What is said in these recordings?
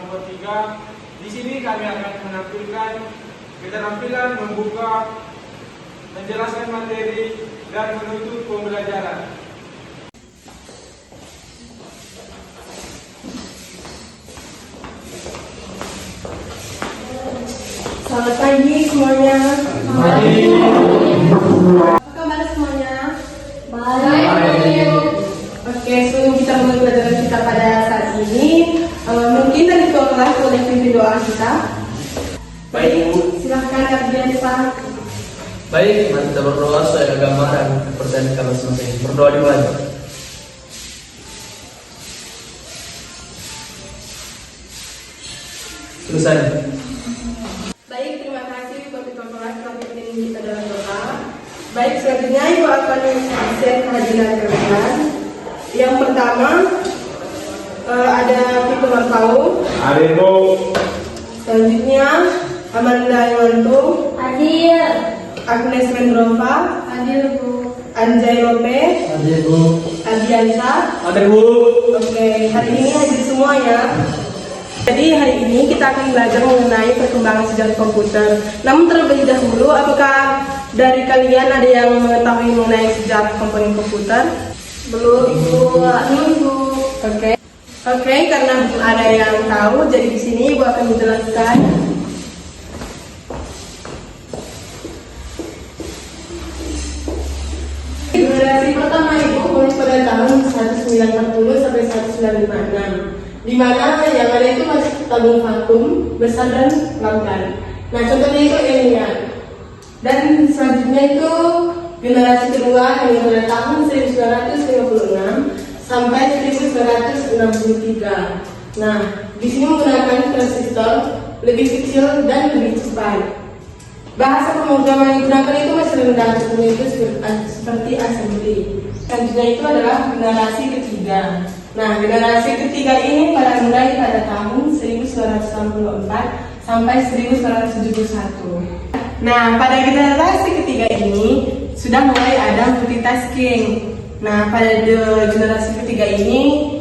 nomor 3. Di sini kami akan menampilkan keterampilan membuka, menjelaskan materi, dan menutup pembelajaran. Selamat pagi semuanya. Pagi. Apa kabar semuanya? Baik. Oke, sebelum kita mulai pelajaran kita pada saat ini, mungkin dari kelas boleh pimpin doa kita. Baik, Bu. Silahkan Ardian Pak. Baik, mari kita berdoa sesuai agama dan kepercayaan kita masing-masing. Berdoa dimulai. Selesai. Baik, terima kasih Bapak Ketua kelas telah pimpin kita dalam doa. Baik, selanjutnya Ibu akan share kehadiran kalian. Yang pertama ada Vito Marpau. Hadir, Bu. Selanjutnya Amanda Iwanto. Hadir. Agnes Mendrova. Hadir, Bu. Anjay Lope. Hadir, Bu. Adiansa. Hadir, Bu. Oke, hari ini hadir semua ya. Jadi hari ini kita akan belajar mengenai perkembangan sejarah komputer. Namun terlebih dahulu, apakah dari kalian ada yang mengetahui mengenai sejarah komponen komputer? Belum, Bu. Oke. Oke, karena belum ada yang tahu, jadi di sini Ibu akan menjelaskan. Generasi pertama Ibu mulai pada tahun 1940 sampai 1956. Di mana yang ada itu masih tabung vakum, besar dan lambda. Nah, contohnya itu alien. Dan selanjutnya itu generasi kedua yang pada tahun 1956 sampai 1963. Nah, di sini menggunakan transistor lebih kecil dan lebih cepat. Bahasa pemrograman yang digunakan itu masih rendah, itu seperti assembly. Selanjutnya itu adalah generasi ketiga. Nah, generasi ketiga ini mulai pada tahun 1964 sampai 1971. Nah, pada generasi ketiga ini sudah mulai ada multitasking. Nah, pada generasi ketiga ini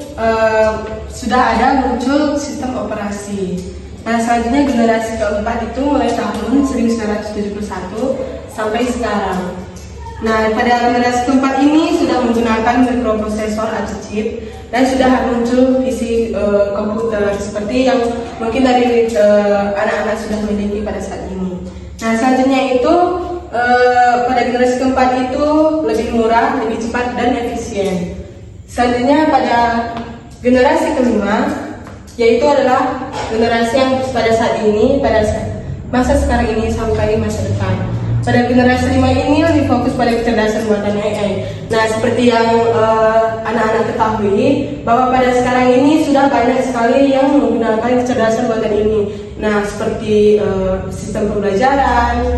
sudah ada muncul sistem operasi. Nah, selanjutnya generasi keempat itu mulai tahun 1971 sampai sekarang. Nah, pada generasi keempat ini sudah menggunakan mikroprosesor atau chip dan sudah muncul PC komputer seperti yang mungkin dari anak-anak sudah memiliki pada saat ini. Nah, selanjutnya itu pada generasi keempat itu lebih murah, lebih cepat dan efisien. Selanjutnya pada generasi kelima, yaitu adalah generasi yang pada saat ini, pada masa sekarang ini sampai masa depan. Pada generasi 5 ini lebih fokus pada kecerdasan buatan AI. Nah, seperti yang anak-anak ketahui, bahwa pada sekarang ini sudah banyak sekali yang menggunakan kecerdasan buatan ini. Nah, seperti sistem pembelajaran,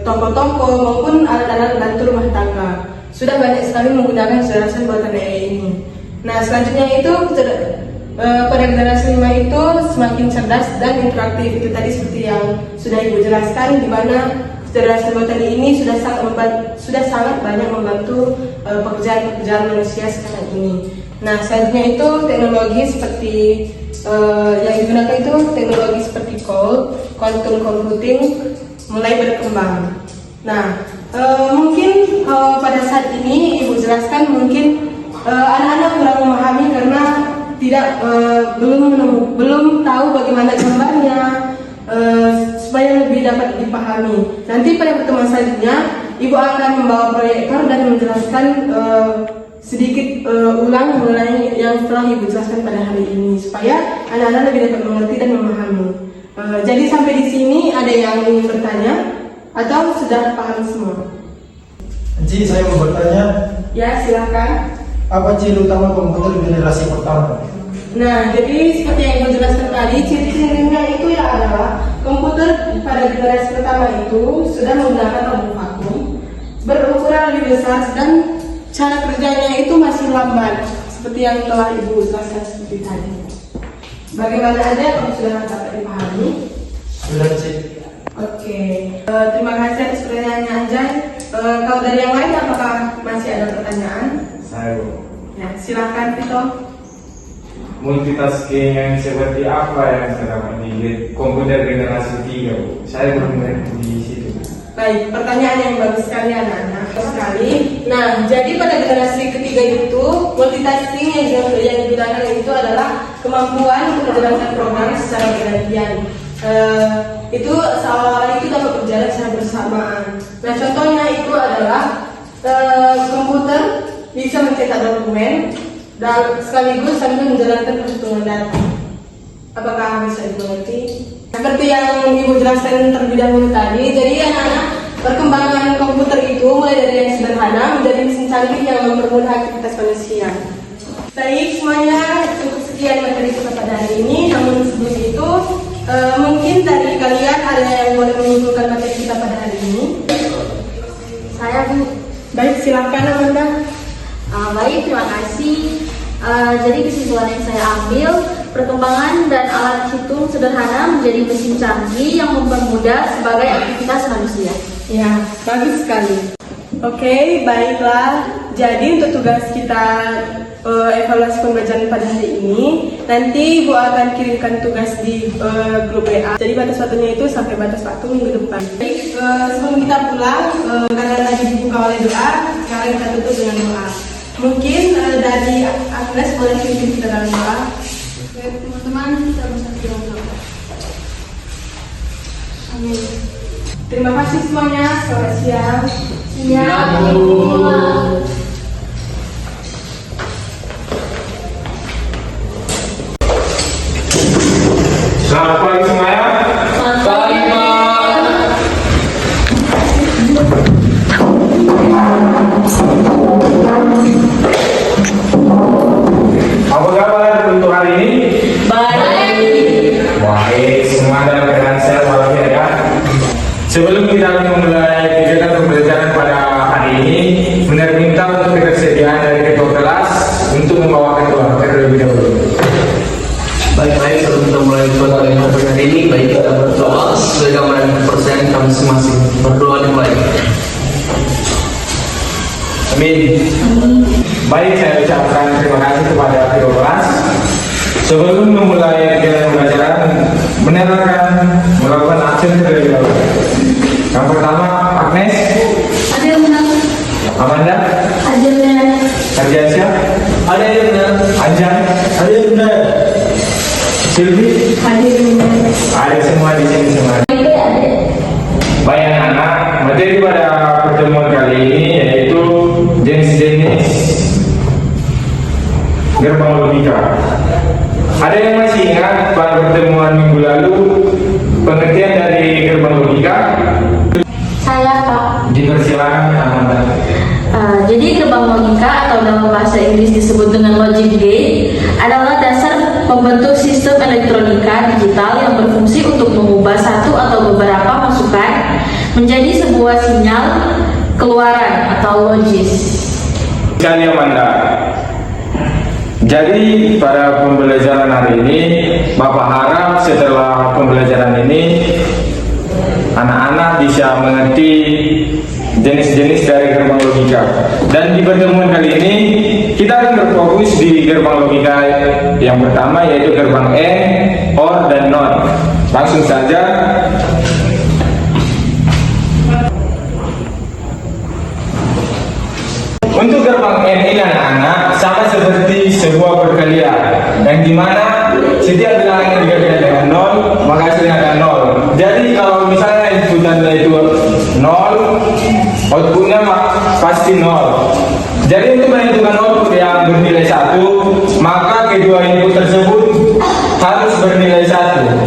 toko-toko maupun alat-alat bantu rumah tangga. Sudah banyak sekali menggunakan kecerdasan buatan AI ini. Nah, selanjutnya itu pada generasi 5 itu semakin cerdas dan interaktif. Itu tadi seperti yang sudah Ibu jelaskan, di mana kecerdasan buatan ini sudah sangat banyak membantu pekerjaan manusia sekarang ini. Nah, selanjutnya itu teknologi seperti yang digunakan itu teknologi seperti quantum computing mulai berkembang. Nah, mungkin pada saat ini Ibu jelaskan mungkin anak-anak kurang memahami karena belum tahu bagaimana gambarnya, supaya lebih dapat dipahami. Nanti pada pertemuan selanjutnya Ibu akan membawa proyektor dan menjelaskan sedikit ulang mengenai yang telah Ibu jelaskan pada hari ini supaya anak-anak lebih dapat mengerti dan memahami. Jadi sampai di sini ada yang ingin bertanya atau sudah paham semua? Ji, saya mau bertanya, Ya, silakan. apa ciri utama komputer generasi pertama? Nah, jadi seperti yang Ibu jelaskan tadi, ciri-cirinya itu ya adalah komputer pada generasi pertama itu sudah menggunakan tabung vakum, berukuran lebih besar dan cara kerjanya itu masih lambat, seperti yang telah Ibu jelaskan seperti tadi. Bagaimana Anda kalau sudah dapat dipahami? Sudah, Ci. Oke, terima kasih atas pertanyaannya Anjay. Kalau dari yang lain apakah masih ada pertanyaan? Saya. Ya, silakan Vito. multitasking yang seperti apa yang terdapat di komputer generasi 3, Bu? Saya belum mengerti di situ. Baik, pertanyaan yang bagus sekali anak-anak. Bagus sekali. Nah, jadi pada generasi ketiga itu multitasking yang digunakan itu adalah kemampuan untuk menjalankan program secara bergantian. Itu seolah-olah itu dapat berjalan secara bersamaan. Nah, contohnya itu adalah komputer bisa mencetak dokumen dan sekaligus sambil menjalankan perhitungan data. Apakah bisa dimengerti? Seperti yang Ibu jelaskan terlebih dahulu tadi, jadi anak-anak perkembangan komputer itu mulai dari yang sederhana menjadi mesin canggih yang mempermudah aktivitas manusia. Baik, semuanya cukup sekian materi kita pada hari ini. Namun sebelum itu, mungkin dari kalian ada yang boleh menyimpulkan materi kita pada hari ini? Saya, Bu. Baik, silakan Amanda. Baik, terima kasih. Jadi kesimpulan yang saya ambil, perkembangan dan alat hitung sederhana menjadi mesin canggih yang mempermudah sebagai aktivitas manusia. Ya, bagus sekali. Oke, baiklah. Jadi untuk tugas kita evaluasi pembelajaran pada hari ini, nanti Ibu akan kirimkan tugas di grup WA. Jadi batas waktunya itu sampai batas waktu minggu depan. Baik, sebelum kita pulang, karena tadi dibuka oleh doa, sekarang kita tutup dengan doa. Mungkin dari Agnes boleh pimpin kita dalam doa. Baik, teman-teman, kita bisa berdoa. Amin. Terima kasih semuanya. Selamat siang. Siap, Bu. Selamat pagi semuanya. Pagi, Pak. Apa kabar untuk hari ini? Baik. Baik, semua dalam keadaan sehat walafiat ya. Sebelum kita memulai kegiatan pembelajaran pada hari ini, benar minta untuk ketersediaan dari ketua kelas untuk membawakan doa terlebih dahulu. Baik, sebelum kita mulai pertanyaan hari ini, baik kita berdoa sesuai gambaran persen kami masing-masing. Berdoa dimulai. Amin. Baik, saya ucapkan terima kasih kepada ketua kelas. Sebelum memulai kegiatan pembelajaran, benar-benar melakukan absen terlebih dahulu. Yang pertama, Agnes, Ada yang benar? Amanda, Ada yang benar? Ardiansyah, Ada yang benar? Anjan, Ada yang benar. Silvi, Hadir. ada semua di sini semua. Baik anak-anak, materi pada pertemuan kali ini yaitu jenis-jenis gerbang logika. Ada yang masih ingat pada pertemuan minggu lalu pengertian dari gerbang logika? Saya, Pak. Dipersilakan Amanda. Jadi gerbang logika atau dalam bahasa Inggris disebut dengan logic gate adalah dasar pembentuk sistem elektronika digital yang berfungsi untuk mengubah satu atau beberapa masukan menjadi sebuah sinyal keluaran atau logis. Sekali Amanda. Jadi pada pembelajaran hari ini, Bapak harap setelah pembelajaran ini anak-anak bisa mengerti jenis-jenis dari gerbang logika. Dan di pertemuan kali ini kita akan berfokus di gerbang logika yang pertama yaitu gerbang AND, OR, dan NOT. Langsung saja. Untuk gerbang AND ini anak-anak sama seperti sebuah perkalian yang dimana setiap bilangan yang digabungkan dengan 0 maka hasilnya akan 0. Jadi kalau misalnya inputannya itu 0, outputnya pasti 0. Jadi untuk menentukan output yang bernilai 1, maka kedua input tersebut harus bernilai 1.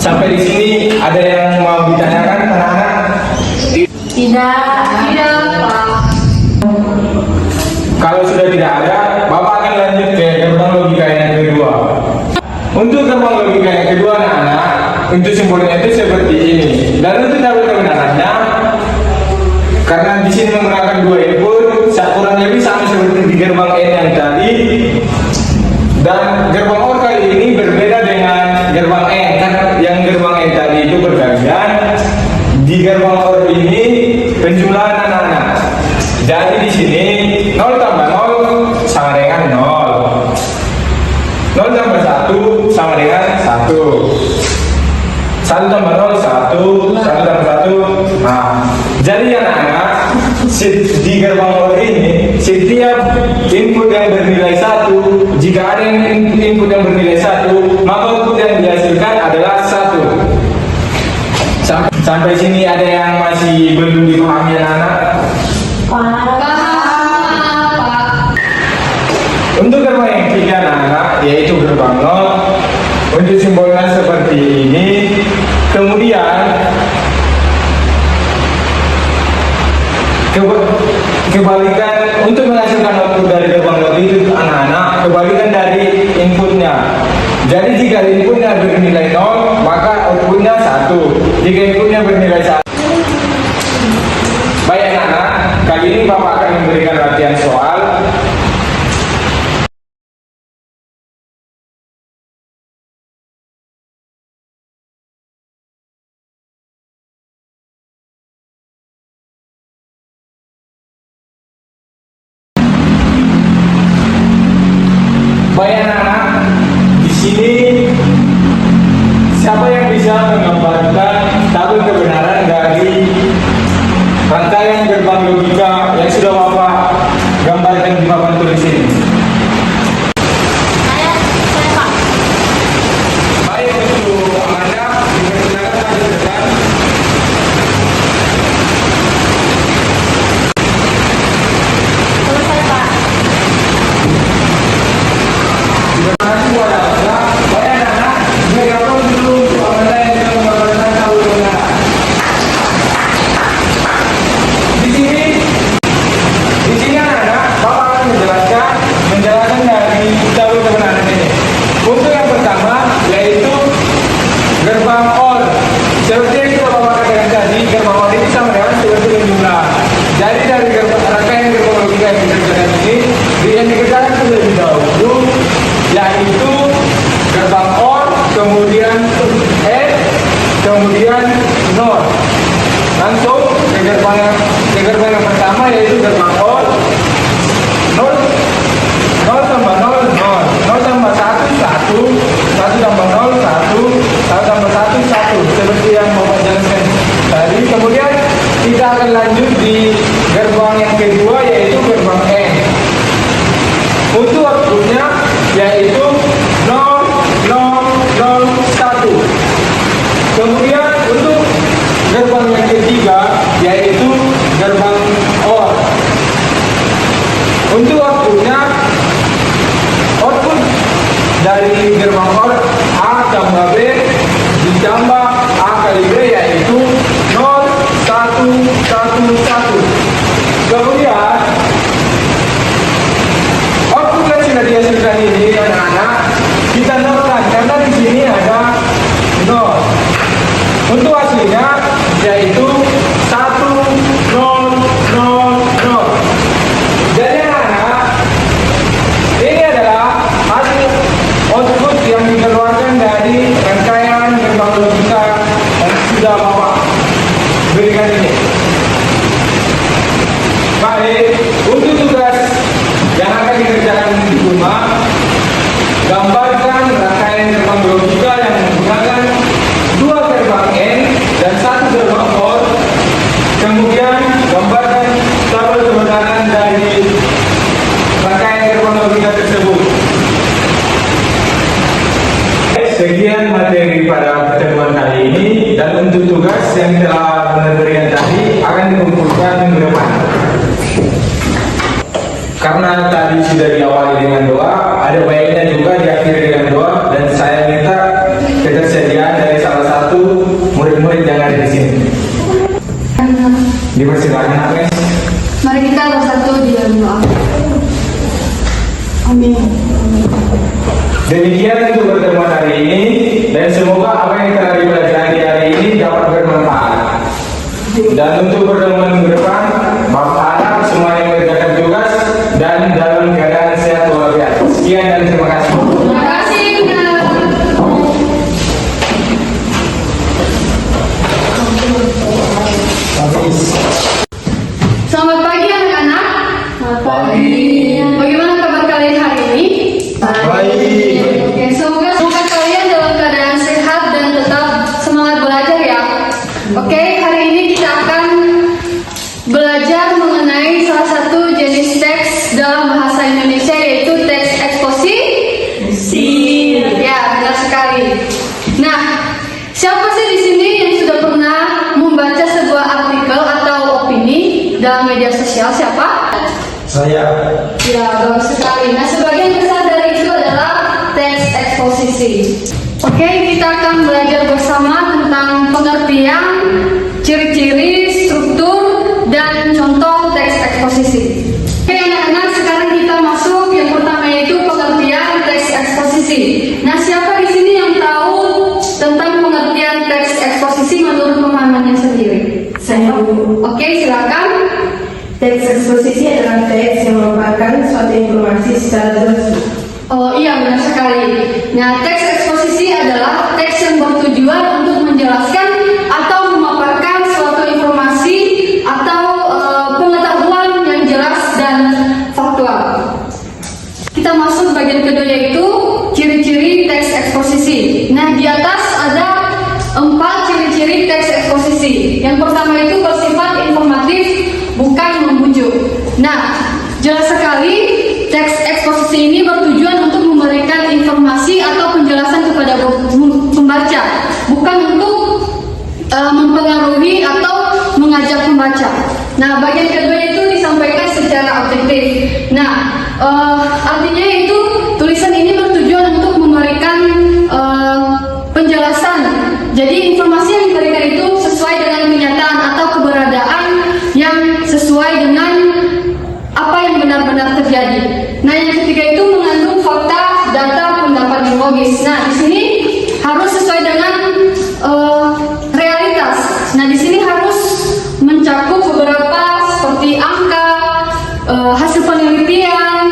Sampai di sini ada yang mau ditanyakan anak-anak? Tidak, Pak. Kalau sudah tidak ada, Bapak akan lanjut ke gerbang logika yang kedua. Untuk gerbang logika yang kedua anak-anak, untuk simbolnya itu seperti ini. Dan untuk tabel kebenarannya, karena di sini menggunakan dua input, kurang lebih sama seperti di gerbang N yang tadi. Dan gerbang OR kali ini berbeda dengan gerbang N, kan yang gerbang N tadi itu bergantian. Di gerbang OR ini penjumlahan anak-anak. Jadi di sini 0 tambah 0 sama dengan 0. 0 1 tambah 0 1, 1 tambah 1. Nah, jadi anak-anak, di gerbang OR ini setiap input yang bernilai 1, jika ada input yang bernilai 1, maka output yang dihasilkan adalah 1. Sampai sini ada yang masih belum dipahami anak-anak? Untuk gerbang yang ketiga anak-anak, yaitu gerbang NOT, untuk simbolnya seperti ini. Kemudian kebalikan untuk menghasilkan output dari gerbang NOT itu anak-anak, kebalikan dari inputnya. Jadi jika inputnya bernilai 0, maka outputnya 1. Jika inputnya bernilai 1. Baik anak-anak, kali ini Bapak akan memberikan latihan soal. Baik anak-anak, di sini siapa yang bisa menggambarkan tabel kebenaran dari rangkaian gerbang logika yang sudah Bapak gambarkan di papan tulis ini? Saya Pak. Baik, untuk Amanda, dipersilakan maju ke depan. Selesai Pak. Terima kasih buat Amanda. Baik anak-anak, bergabung dulu untuk Amanda yang sudah menggambarkan tabel kebenaran. Di sini anak-anak, Bapak akan menjelaskan dari tabel kebenaran ini. Untuk yang pertama yaitu gerbang OR. Seperti yang sudah Bapak katakan tadi, gerbang OR ini sama dengan seperti jumlah. Jadi dari rangkaian gerbang logika yang dikerjakan ini, yang dikerjakan terlebih dahulu yaitu gerbang OR, kemudian AND, kemudian NOR. Langsung ke gerbang yang pertama yaitu gerbang OR. 0 tambah 0 0, 0 tambah 1 1, 1 tambah 0 1, 1 tambah 1 1, seperti yang Bapak jelaskan tadi. Kemudian kita akan lanjut di gerbang yang kedua yaitu gerbang AND. Untuk outputnya yaitu 0 0 0 1. Kemudian untuk gerbang yang ketiga yaitu gerbang OR. Untuk outputnya, output dari gerbang OR A tambah B ditambah A kali B yaitu 0 1 1 1. Kemudian output yang sudah dihasilkan ini anak-anak kita nolkan karena di sini ada 0. Untuk hasilnya yaitu 1 0 0 0. Jadi anak-anak, ini adalah hasil output yang dikeluarkan dari rangkaian gerbang logika yang sudah Bapak berikan ini. Baik, untuk tugas yang akan dikerjakan di rumah, gambarkan rangkaian gerbang logika yang menggunakan 2 gerbang AND dan 1 gerbang OR. Kemudian gambarkan tabel kebenaran dari rangkaian gerbang logika tersebut. Sekian materi pada pertemuan kali ini, dan untuk tugas yang telah berikan tadi akan dikumpulkan minggu depan. Karena tadi sudah diawali dengan doa, ada baiknya juga diakhiri dengan doa, dan saya minta ketersediaan dari salah satu murid-murid yang ada di sini. Dipersilakan, Agnes. Mari kita bersatu di dalam doa. Amin. Demikian untuk pertemuan hari ini, dan semoga apa yang telah dipelajari hari ini dapat bermanfaat. Dan untuk pertemuan minggu depan, Bapak harap semuanya mengerjakan tugas dan dalam keadaan sehat walafiat. Sekian dan terima kasih. Terima kasih. Selamat pagi anak-anak. Selamat pagi. Bagaimana kabar kalian hari ini? Baik. Oke, semoga kalian dalam keadaan sehat dan tetap semangat Siapa sih di sini yang sudah pernah membaca sebuah artikel atau opini dalam media sosial? Siapa? Saya. Ya, bagus sekali. Nah, sebagian besar dari itu adalah teks eksposisi. Oke, kita akan belajar bersama tentang pengertian, ciri-ciri, struktur, dan contoh teks eksposisi. Oke, anak-anak, sekarang kita masuk yang pertama yaitu pengertian teks eksposisi. Nah, siapa di sini yang tahu tentang pengertian teks eksposisi menurut pemahamannya sendiri? Saya Bu. Oke, silakan. Teks eksposisi adalah teks yang merupakan suatu informasi secara resmi. Oh iya, benar sekali. Nah, teks eksposisi adalah teks yang bertujuan untuk menjelaskan atau memaparkan suatu informasi atau pengetahuan yang jelas dan faktual. Kita masuk bagian kedua yaitu ciri-ciri teks eksposisi. Nah, di atas ada 4 ciri-ciri teks eksposisi. Yang pertama itu bersifat informatif, bukan membujuk. Nah, jelas sekali teks eksposisi ini bertujuan untuk memberikan informasi atau penjelasan kepada pembaca, bukan untuk mempengaruhi atau mengajak pembaca. Nah, bagian kedua itu disampaikan secara objektif. Nah, artinya itu tulisan ini bertujuan untuk memberikan penjelasan. Jadi informasi yang diberikan itu sesuai dengan kenyataan atau keberadaan yang sesuai dengan apa yang benar-benar terjadi. Nah, yang ketiga itu mengandung fakta, data, pendapat yang logis. Nah, di sini harus sesuai dengan realitas. Nah, di sini harus mencakup beberapa seperti angka, hasil penelitian,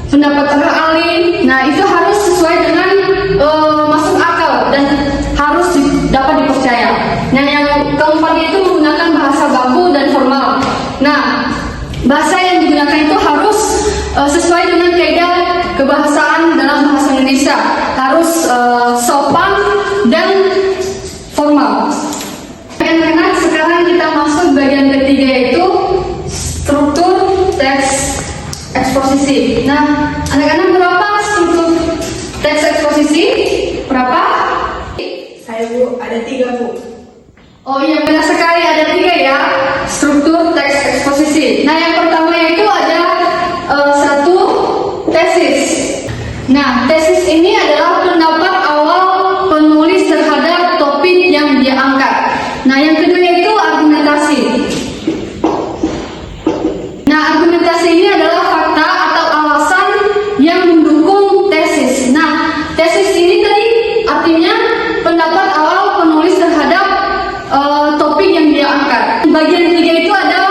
pendapat ahli. Nah, itu harus sesuai dengan masuk akal dan harus dapat dipercaya. Nah, yang keempatnya itu menggunakan bahasa baku dan formal. Nah, bahasa yang digunakan itu harus sesuai dengan kaidah kebahasaan dalam bahasa Indonesia, harus sopan dan formal. Anak-anak, sekarang kita masuk bagian ketiga yaitu struktur teks eksposisi. Nah, anak-anak, berapa struktur teks eksposisi? Berapa? Saya Bu, ada 3 Bu. Oh iya, benar sekali, ada 3 ya struktur teks eksposisi. Nah, yang pertama yaitu ada 1 tesis. Nah, tesis ini adalah pendapat awal penulis terhadap topik yang dia angkat. Nah, yang kedua yaitu argumentasi. Nah, argumentasi ini adalah fakta atau alasan yang mendukung tesis. Nah, tesis ini tadi artinya pendapat awal penulis terhadap topik yang dia angkat. Bagian ketiga itu ada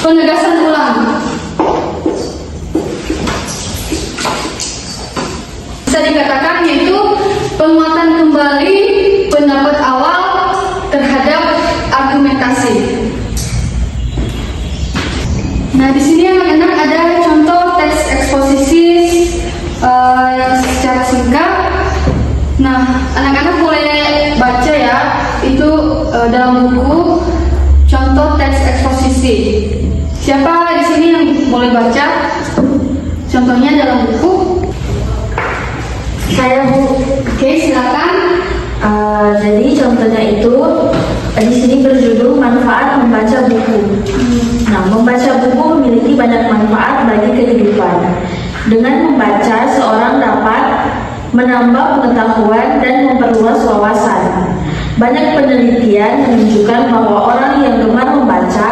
penegasan ulang. Bisa dikatakan yaitu penguatan kembali pendapat awal terhadap argumentasi. Nah, di sini anak-anak ada contoh teks eksposisi yang secara singkat. Nah, anak-anak boleh baca ya, itu dalam buku contoh teks eksposisi. Siapa di sini yang boleh baca? Contohnya dalam buku. Saya Bu. Oke, silakan. Jadi contohnya itu di sini berjudul manfaat membaca buku. Nah, membaca buku memiliki banyak manfaat bagi kehidupan. Dengan membaca, seorang dapat menambah pengetahuan dan memperluas wawasan. Banyak penelitian menunjukkan bahwa orang yang gemar membaca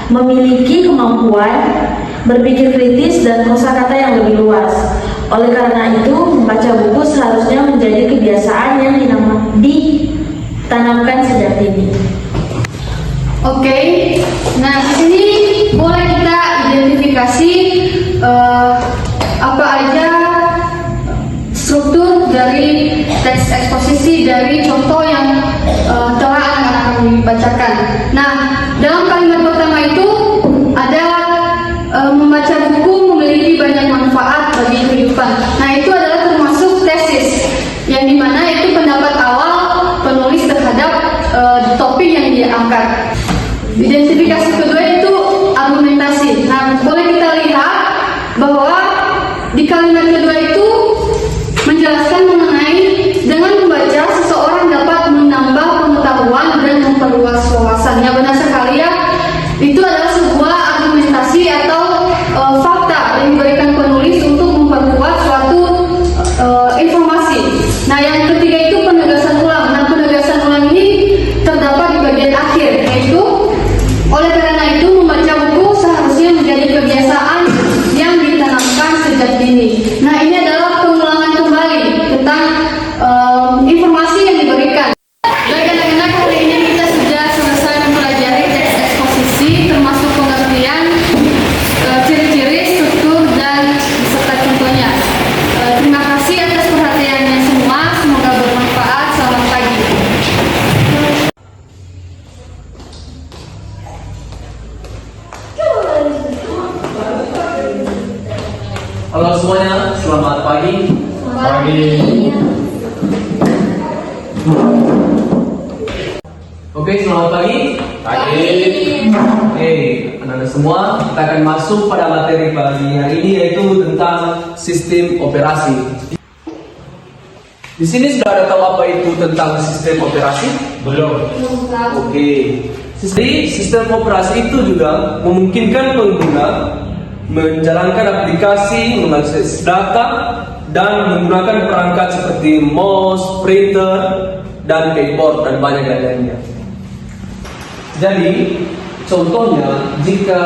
memiliki kemampuan berpikir kritis dan kosakata yang lebih luas. Oleh karena itu, membaca buku seharusnya menjadi kebiasaan yang ditanamkan sejak dini. Oke, nah di sini boleh kita identifikasi apa aja struktur dari teks eksposisi dari contoh yang telah anak-anak bacakan. Nah, dalam kalimat pertama itu ada membaca buku memiliki banyak manfaat bagi kehidupan. Nah, itu adalah termasuk tesis, yang dimana itu pendapat awal penulis terhadap topik yang dia angkat. Identifikasi kedua itu argumentasi. Nah, boleh kita lihat bahwa di kalimat kedua itu menjelaskan mengenai dengan membaca seseorang dapat Oke, selamat pagi. Oke, anak-anak semua, kita akan masuk pada materi pagi hari ini, yaitu tentang sistem operasi. Di sini sudah ada tahu apa itu tentang sistem operasi? Belum. Oke. Jadi sistem operasi itu juga memungkinkan pengguna menjalankan aplikasi, mengakses data, dan menggunakan perangkat seperti mouse, printer, dan keyboard, dan banyak lainnya. Jadi, contohnya, jika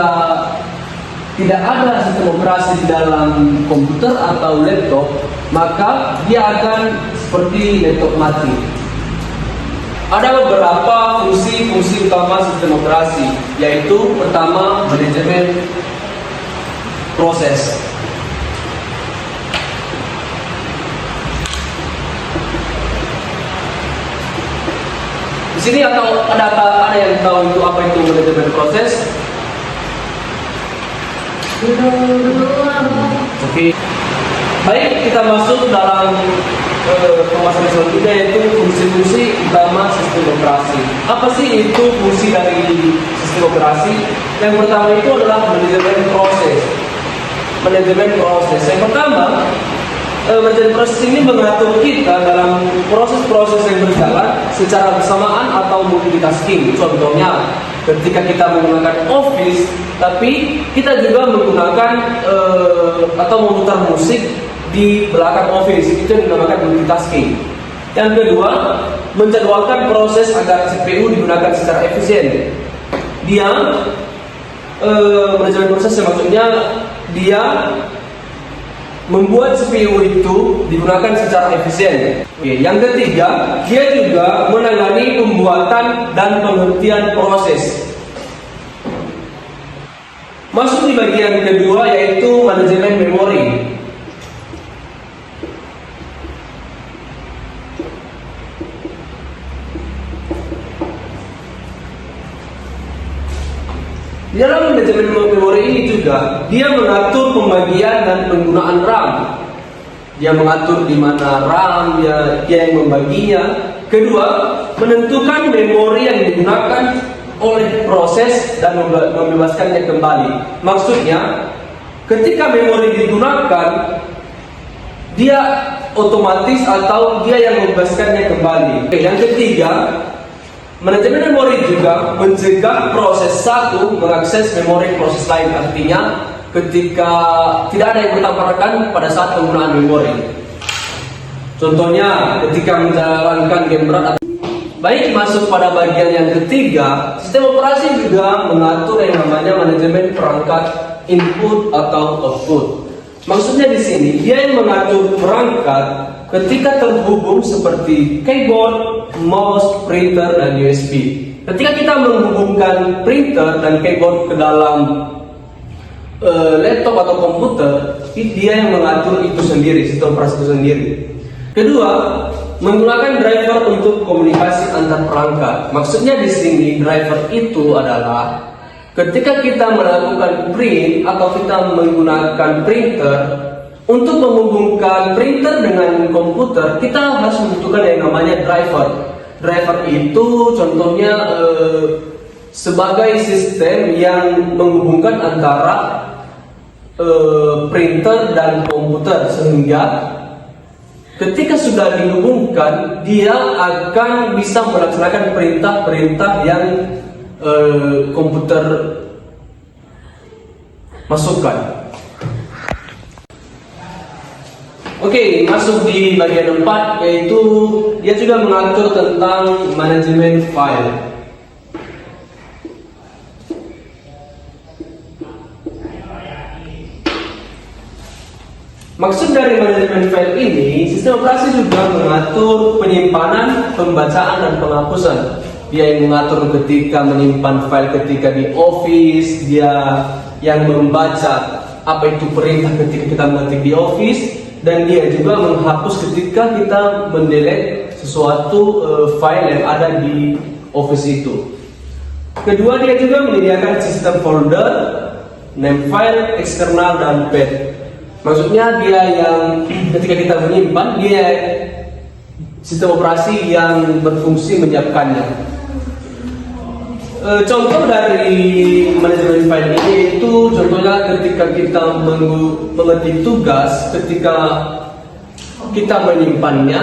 tidak ada sistem operasi di dalam komputer atau laptop, maka dia akan seperti laptop mati. Ada beberapa fungsi utama sistem operasi, yaitu pertama, manajemen proses. Di sini atau ada yang tahu itu apa itu manajemen proses? Oke. Baik, kita masuk dalam pembahasan selanjutnya, yaitu fungsi-fungsi utama sistem operasi. Apa sih itu fungsi dari sistem operasi? Yang pertama itu adalah manajemen proses. Yang pertama, manajemen proses ini mengatur kita dalam proses-proses yang berjalan secara bersamaan atau multitasking. Contohnya, ketika kita menggunakan Office, tapi kita juga menggunakan atau memutar musik di belakang Office, itu yang dinamakan multitasking. Yang kedua, menjadwalkan proses agar CPU digunakan secara efisien. Dia manajemen proses maksudnya dia membuat CPU itu digunakan secara efisien. Oke, yang ketiga, dia juga menangani pembuatan dan penghentian proses. Masuk di bagian kedua, yaitu manajemen memori. Di dalam manajemen memori ini juga dia mengatur pembagian dan penggunaan RAM. Dia mengatur di mana RAM dia yang membaginya. Kedua, menentukan memori yang digunakan oleh proses dan membebaskannya kembali. Maksudnya, ketika memori digunakan, dia otomatis atau dia yang membebaskannya kembali. Yang ketiga, manajemen memori juga mencegah proses satu mengakses memori proses lain. Artinya, ketika tidak ada yang bertabrakan pada saat penggunaan memori. Contohnya, ketika menjalankan game berat. Baik, masuk pada bagian yang ketiga, sistem operasi juga mengatur yang namanya manajemen perangkat input atau output. Maksudnya di sini, dia yang mengatur perangkat ketika terhubung seperti keyboard, mouse, printer, dan USB. Ketika kita menghubungkan printer dan keyboard ke dalam laptop atau komputer, dia yang mengatur itu sendiri, sistem operasi itu sendiri. Kedua, menggunakan driver untuk komunikasi antar perangkat. Maksudnya di sini driver itu adalah ketika kita melakukan print atau kita menggunakan printer, untuk menghubungkan printer dengan komputer, kita harus membutuhkan yang namanya driver. Driver itu contohnya sebagai sistem yang menghubungkan antara printer dan komputer, sehingga ketika sudah dihubungkan, dia akan bisa melaksanakan perintah-perintah yang komputer masukkan. Oke, masuk di bagian 4, yaitu dia juga mengatur tentang manajemen file. Maksud dari manajemen file ini, sistem operasi juga mengatur penyimpanan, pembacaan, dan penghapusan. Dia yang mengatur ketika menyimpan file ketika di Office, dia yang membaca apa itu perintah ketika kita mengetik di Office, dan dia juga menghapus ketika kita mendelete sesuatu file yang ada di Office itu. Kedua, dia juga menyediakan sistem folder, name file, eksternal, dan path. Maksudnya dia yang ketika kita menyimpan, dia sistem operasi yang berfungsi menyiapkannya. Contoh dari manajemen file ini itu contohnya ketika kita mengetik tugas, ketika kita menyimpannya,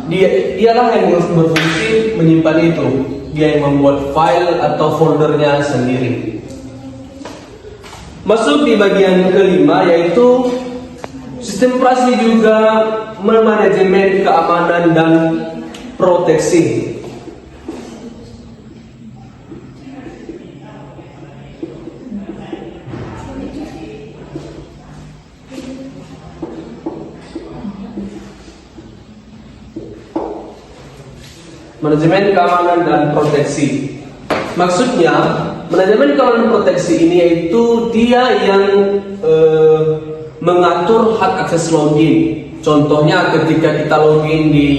dialah yang berfungsi menyimpan itu. Dia yang membuat file atau foldernya sendiri. Masuk di bagian kelima, yaitu sistem operasi juga memanajemen keamanan dan proteksi. Manajemen keamanan dan proteksi. Maksudnya, manajemen keamanan dan proteksi ini yaitu dia yang mengatur hak akses login. Contohnya ketika kita login di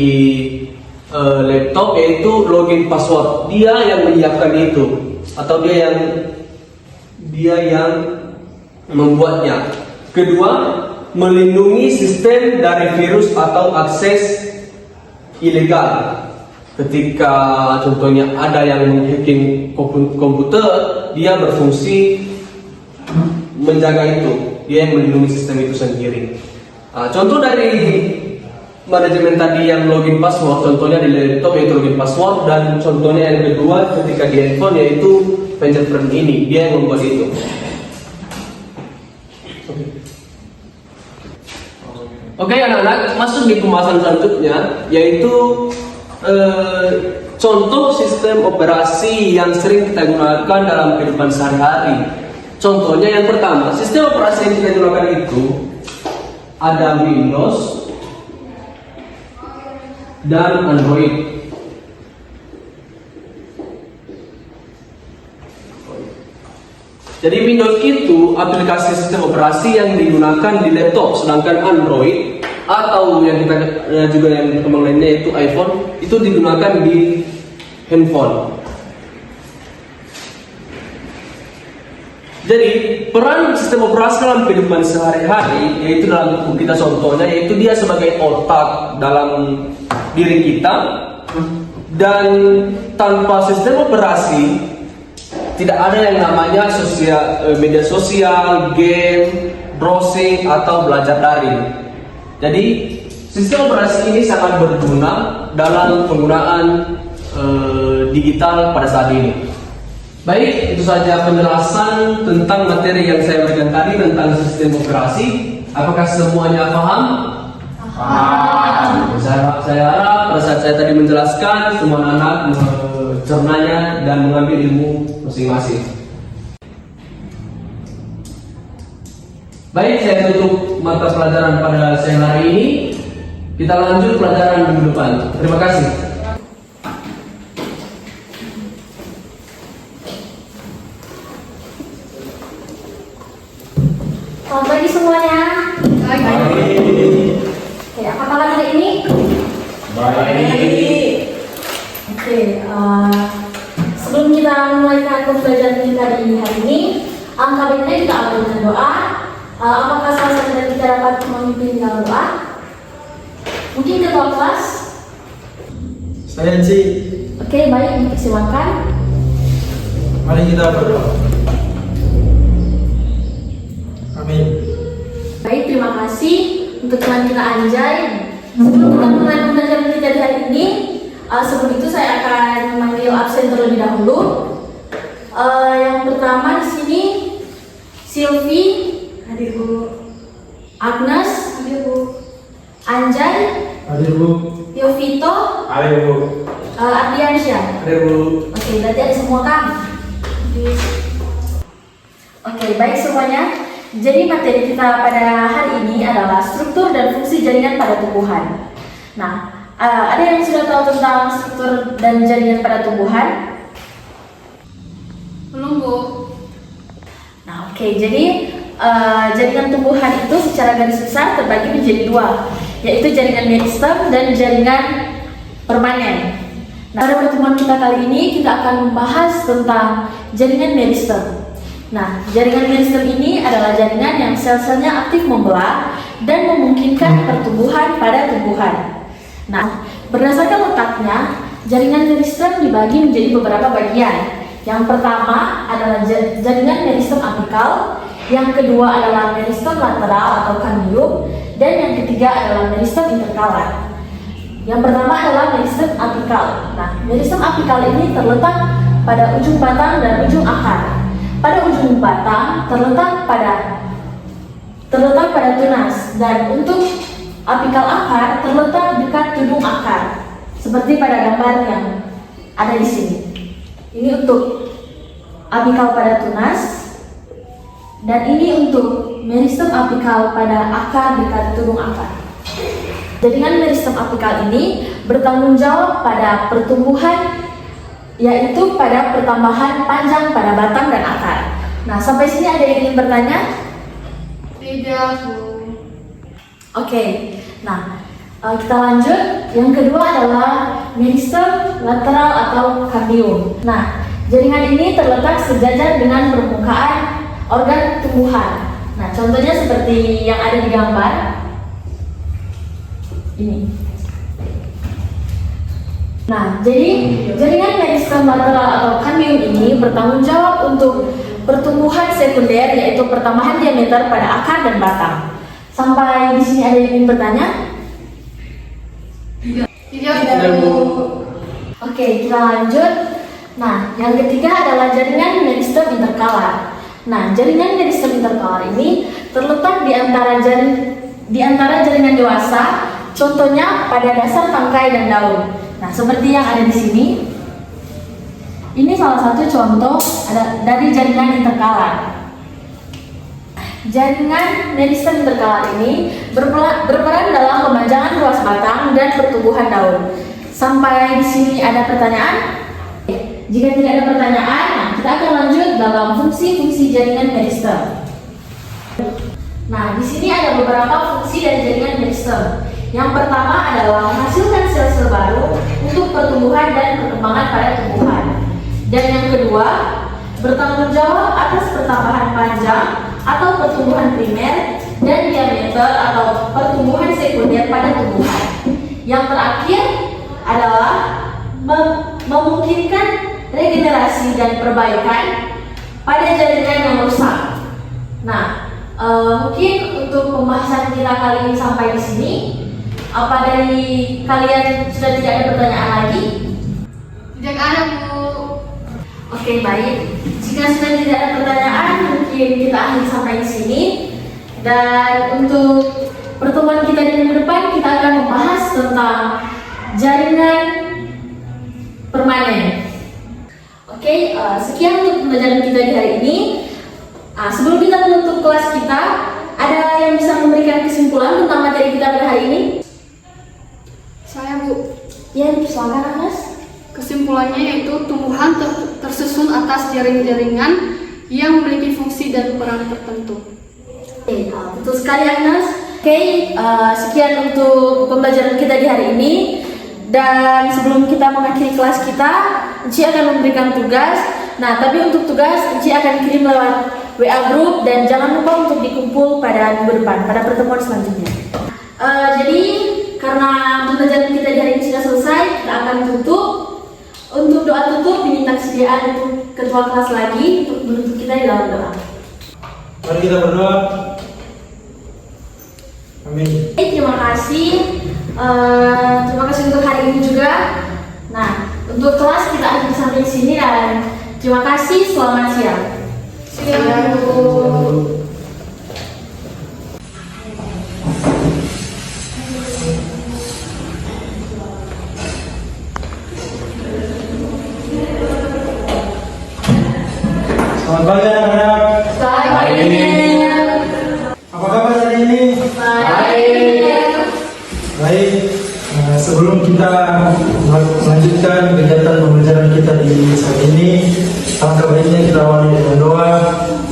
laptop, yaitu login password. Dia yang menyiapkan itu, atau dia yang membuatnya. Kedua, melindungi sistem dari virus atau akses ilegal. Ketika contohnya ada yang meng-hacking komputer, dia berfungsi menjaga itu, dia yang melindungi sistem itu sendiri. Contoh dari manajemen tadi yang login password, contohnya di laptop yaitu login password, dan contohnya yang kedua ketika di handphone yaitu fingerprint ini, dia yang membuat itu. Oke, anak-anak, masuk di pembahasan selanjutnya, yaitu contoh sistem operasi yang sering kita gunakan dalam kehidupan sehari-hari. Contohnya yang pertama, sistem operasi yang kita gunakan itu ada Windows dan Android. Jadi Windows itu aplikasi sistem operasi yang digunakan di laptop, sedangkan Android atau yang kita juga yang berkembang lainnya yaitu iPhone itu digunakan di handphone. Jadi peran sistem operasi dalam kehidupan sehari-hari yaitu dalam buku kita contohnya yaitu dia sebagai otak dalam diri kita, dan tanpa sistem operasi tidak ada yang namanya media sosial, game, browsing atau belajar daring. Jadi sistem operasi ini sangat berguna dalam penggunaan digital pada saat ini. Baik, itu saja penjelasan tentang materi yang saya berikan tadi tentang sistem operasi. Apakah semuanya paham? Paham. Saya harap pada saat saya tadi menjelaskan semua anak mencernanya dan mengambil ilmu masing-masing. Baik, saya tutup mata pelajaran pada siang hari ini. Kita lanjut pelajaran minggu depan. Terima kasih. Selamat pagi semuanya. Oke, apa kabar hari ini? Baik. Oke, sebelum kita memulai pembelajaran kita di hari ini, alangkah baiknya kita awali dengan doa. Apakah salah satu dari kita dapat memimpin dalam doa? Mungkin ketua kelas? Saya Ci. Oke, baik, silakan. Mari kita berdoa. Amin. Baik, terima kasih untuk teman kita Anjay. Sebelum kita mulai pembelajaran kita di hari ini, sebelum itu saya akan memanggil absen terlebih dahulu. Yang pertama di sini Silvi, hadir Bu. Agnes, hadir Bu. Anjay, Hadir Bu. Yovito, Hadir Bu. Ardiansyah. Hadir Bu. Oke, berarti ada semua kan? Oke, baik semuanya. Jadi materi kita pada hari ini adalah struktur dan fungsi jaringan pada tumbuhan. Nah, ada yang sudah tahu tentang struktur dan jaringan pada tumbuhan? Belum, Bu. Nah, oke, jadi jaringan tumbuhan itu secara garis besar terbagi menjadi dua, yaitu jaringan meristem dan jaringan permanen. Nah, pada pertemuan kita kali ini kita akan membahas tentang jaringan meristem. Nah, jaringan meristem ini adalah jaringan yang sel-selnya aktif membelah dan memungkinkan pertumbuhan pada tumbuhan. Nah, Berdasarkan letaknya, jaringan meristem dibagi menjadi beberapa bagian. Yang pertama adalah jaringan meristem apikal, yang kedua adalah meristem lateral atau kandium, dan yang ketiga adalah meristem interkalar. Yang pertama adalah meristem apikal. Nah, meristem apikal ini terletak pada ujung batang dan ujung akar. Pada ujung batang terletak pada tunas, dan untuk apikal akar terletak dekat tudung akar, seperti pada gambar yang ada di sini. Ini untuk apikal pada tunas, dan ini untuk meristem apikal pada akar dekat tudung akar. Jaringan meristem apikal ini bertanggung jawab pada pertumbuhan, yaitu pada pertambahan panjang pada batang dan akar. Nah, sampai sini ada yang ingin bertanya? Tidak, Bu. Oke, nah kita lanjut. Yang kedua adalah meristem lateral atau kandium. Nah, jaringan ini terletak sejajar dengan permukaan organ tumbuhan. Nah, contohnya seperti yang ada di gambar ini. Nah, jadi jaringan meristem lateral atau kandium ini bertanggung jawab untuk pertumbuhan sekunder, yaitu pertambahan diameter pada akar dan batang. Sampai di sini ada yang ingin bertanya? Tidak, Bu. Oke, kita lanjut. Nah, yang ketiga adalah jaringan meristem interkalar. Nah, jaringan meristem interkalar ini terletak di antara jaringan dewasa, contohnya pada dasar tangkai dan daun. Nah, seperti yang ada di sini. Ini salah satu contoh dari jaringan interkalar. Jaringan meristem interkalar ini berperan dalam pemajangan ruas batang dan pertumbuhan daun. Sampai di sini ada pertanyaan? Jika tidak ada pertanyaan, kita akan lanjut dalam fungsi-fungsi jaringan meristem. Nah, di sini ada beberapa fungsi dari jaringan meristem. Yang pertama adalah menghasilkan sel-sel baru untuk pertumbuhan dan perkembangan pada tumbuhan. Dan yang kedua, bertanggung jawab atas pertambahan panjang atau pertumbuhan primer dan diameter atau pertumbuhan sekunder pada tumbuhan. Yang terakhir adalah memungkinkan regenerasi dan perbaikan pada jaringan yang rusak. Nah, mungkin untuk pembahasan kita kali ini sampai di sini. Apa dari kalian sudah tidak ada pertanyaan lagi? Tidak ada, Bu. Oke, baik. Jika sudah tidak ada pertanyaan, mungkin kita akhiri sampai di sini. Dan untuk pertemuan kita di minggu depan, kita akan membahas tentang jaringan permanen. Oke, sekian untuk pembelajaran kita di hari ini. Sebelum kita menutup kelas kita, ada yang bisa memberikan kesimpulan tentang materi kita pada hari ini? Saya, Bu. Ya, silakan, Mas. Kesimpulannya yaitu tumbuhan tersusun atas jaring-jaringan yang memiliki fungsi dan peran tertentu. Oke, betul sekali, Agnes. Oke, sekian untuk pembelajaran kita di hari ini. Dan sebelum kita mengakhiri kelas kita, Uci akan memberikan tugas. Nah, tapi untuk tugas, Uci akan kirim lewat WA group dan jangan lupa untuk dikumpul pada minggu depan, pada pertemuan selanjutnya. Jadi, karena pembelajaran kita di hari ini sudah selesai, kita akan tutup. Untuk doa tutup diminta kesediaan untuk ketua kelas lagi untuk menutup kita di dalam doa. Mari kita berdoa. Amin. Terima kasih. Terima kasih untuk hari ini juga. Nah, untuk kelas kita akhiri sampai di sini dan terima kasih. Selamat siang. Siang, Bu. Selamat pagi anak-anak. Selamat pagi. Apa kabar hari ini? Baik. Baik. Sebelum kita melanjutkan kegiatan pembelajaran kita di saat ini, alangkah baiknya kita awali dengan doa.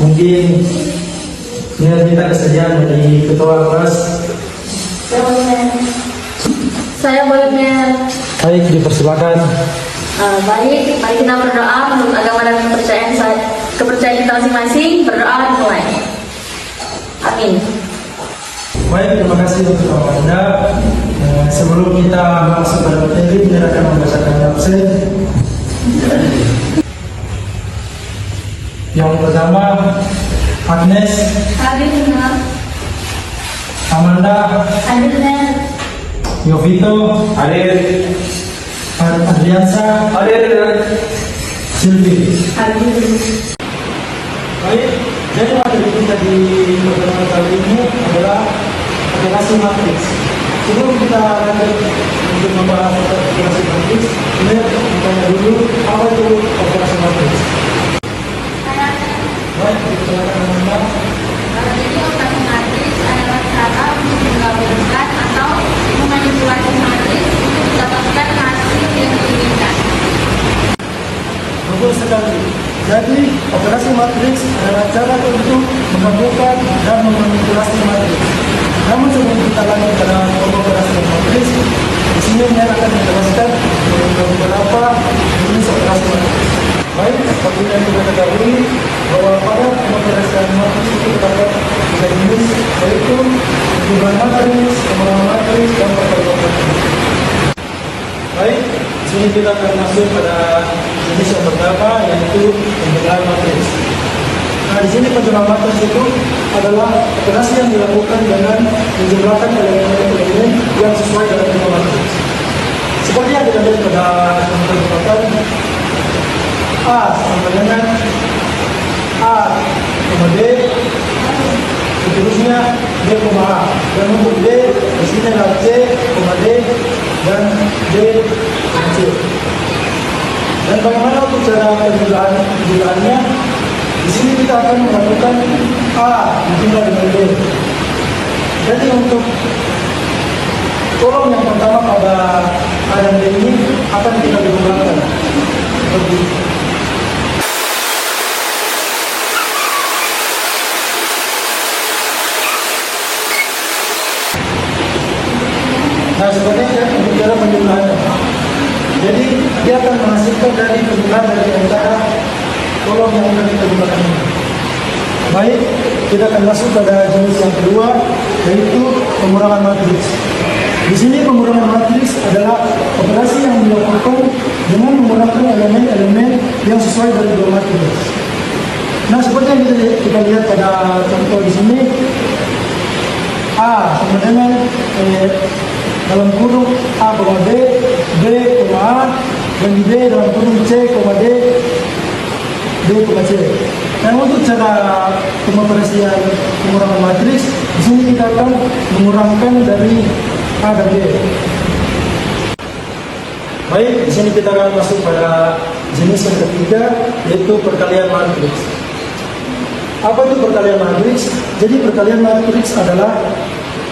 Mungkin minta kesediaan dari ketua kelas. Saya boleh Baik, dipersilakan. baik, mari kita berdoa menurut agama dan kepercayaan kita masing-masing. Berdoa dimulai. Amin. Baik, terima kasih untuk Anda. Sebelum kita masuk pada materi, kita akan membacakan absen. Yang pertama, Agnes, Hadir benar. Amanda, Hadir benar. Yovito, Hadir. Adriansa, Hadir. Silvi. Hadir benar. Baik, jadi materi kita di pertemuan kali ini adalah aplikasi matriks. Sebelum kita lanjut untuk membahas aplikasi matriks, kita tanya dulu apa itu aplikasi matriks. Baik, silakan Amanda. Jadi operasi matriks adalah cara untuk menggabungkan atau memanipulasi matriks untuk mendapatkan hasil yang diinginkan. Betul sekali. Jadi, operasi matriks adalah cara untuk menggabungkan dan memanipulasi matriks. Namun sebelum kita lanjut pada operasi matriks, di sini saya akan menjelaskan beberapa jenis operasi matriks. Baik, seperti yang kita ketahui bahwa pada pengoperasan matriks itu terdapat tiga jenis, yaitu penjumlahan matriks, pengurangan matriks, dan perkalian matriks. Baik, di sini kita akan masuk pada jenis yang pertama, yaitu penjumlahan matriks. Nah, di sini penjumlahan matriks itu adalah operasi yang dilakukan dengan menjumlahkan elemen-elemen yang sesuai dengan jumlah matriks. Seperti yang kita lihat pada contoh A sama dengan A, D, seterusnya D, A. Dan untuk D, di sini adalah C, D, dan D, C. Dan bagaimana untuk cara penjumlahannya? Di sini kita akan melakukan A dijumlah dengan D. Jadi untuk kolom yang pertama pada A dan D ini akan kita jumlahkan seperti ini. Nah, seperti untuk cara penjumlahannya. Jadi dia akan menghasilkan dari penjumlahan dari antara kolom yang akan kita gunakan ini. Baik, kita akan masuk pada jenis yang kedua, yaitu pengurangan matriks. Di sini pengurangan matriks adalah operasi yang dilakukan dengan menggunakan elemen-elemen yang sesuai dari dua matriks. Nah, seperti yang kita lihat pada contoh di sini, A sama dengan dalam kurung A, B, B, A, dan di B dalam kurung C, D, D, C. Dan untuk cara pengoperasian pengurangan matriks, di sini kita akan mengurangkan dari A dan B. Baik, di sini kita akan masuk pada jenis yang ketiga, yaitu perkalian matriks. Apa itu perkalian matriks? Jadi perkalian matriks adalah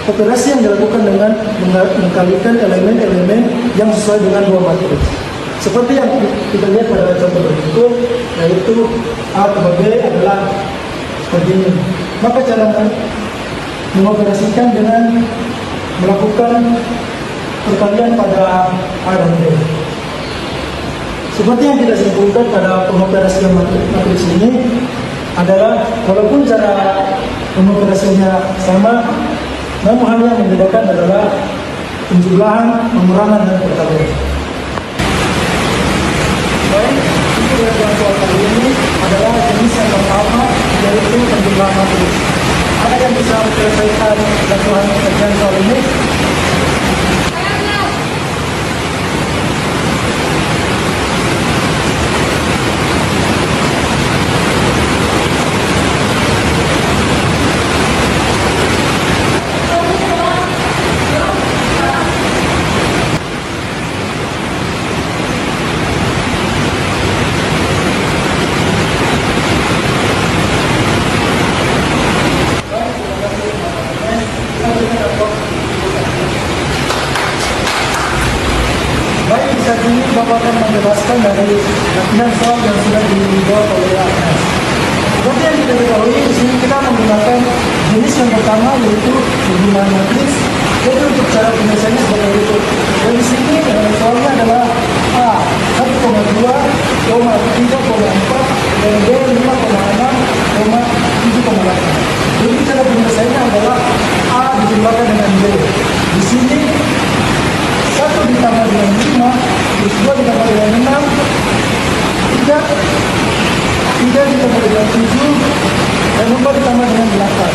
operasi yang dilakukan dengan mengkalikan elemen-elemen yang sesuai dengan dua matriks. Seperti yang kita lihat pada contoh berikut, yaitu A tambah B adalah seperti ini. Maka cara mengoperasikan dengan melakukan perkalian pada A dan B. Seperti yang kita simpulkan pada pengoperasian matriks ini adalah walaupun cara pengoperasinya sama, namun hal yang membedakan adalah penjumlahan, pengurangan, dan perkalian. Baik, untuk yang soal kali ini adalah jenis yang pertama, yaitu penjumlahan matriks. Ada yang bisa menyelesaikan lakukan pekerjaan soal ini? Baik, bisa ini Bapak akan menjelaskan dari latihan soal yang sudah dibuat oleh Agnes. Seperti yang kita ketahui, di sini kita menggunakan jenis yang pertama, yaitu penjumlahan matriks. Jadi untuk cara penyelesaiannya sebagai berikut. Dan di sini soalnya adalah A 1,2, 3,4, dan B 5,6, 7,8. Jadi cara penyelesaiannya adalah A dijumlahkan dengan B. Di sini ditambah dengan 5, plus 2 ditambah dengan 6, 3 ditambah dengan 7, dan 4 ditambah dengan 8.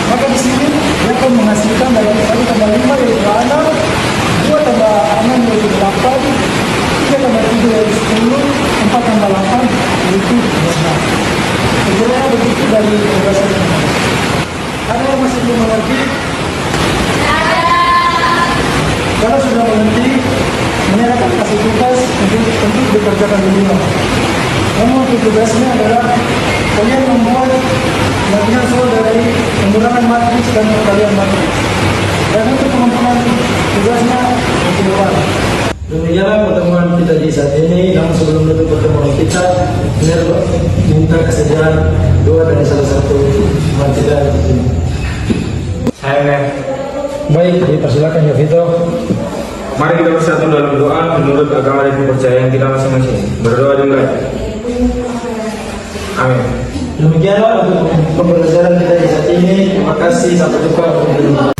Maka di sini dia akan menghasilkan dari 1 tambah 5 yaitu 6, 2 tambah 6 yaitu 8, 3 tambah 7 yaitu 10, 4 tambah 8 yaitu 12. Kira-kira begitu dari pembahasan ini. Ada yang masih belum mengerti? Kalau sudah mengerti, ini akan kasih tugas untuk dikerjakan di rumah. Namun tugasnya adalah kalian membuat latihan soal dari pengurangan matriks dan pengkalian matriks. Dan untuk pengembangan tugasnya di luar. Demikianlah pertemuan kita di saat ini. Namun sebelum menutup pertemuan kita, minta kesediaan doa dari salah satu teman kita di sini. Saya Baik, dipersilakan ya Vito. mari kita bersatu dalam doa menurut agama dan kepercayaan kita masing-masing. Berdoa dimulai. Amin. Demikianlah untuk pembelajaran kita di saat ini. Terima kasih, sampai jumpa.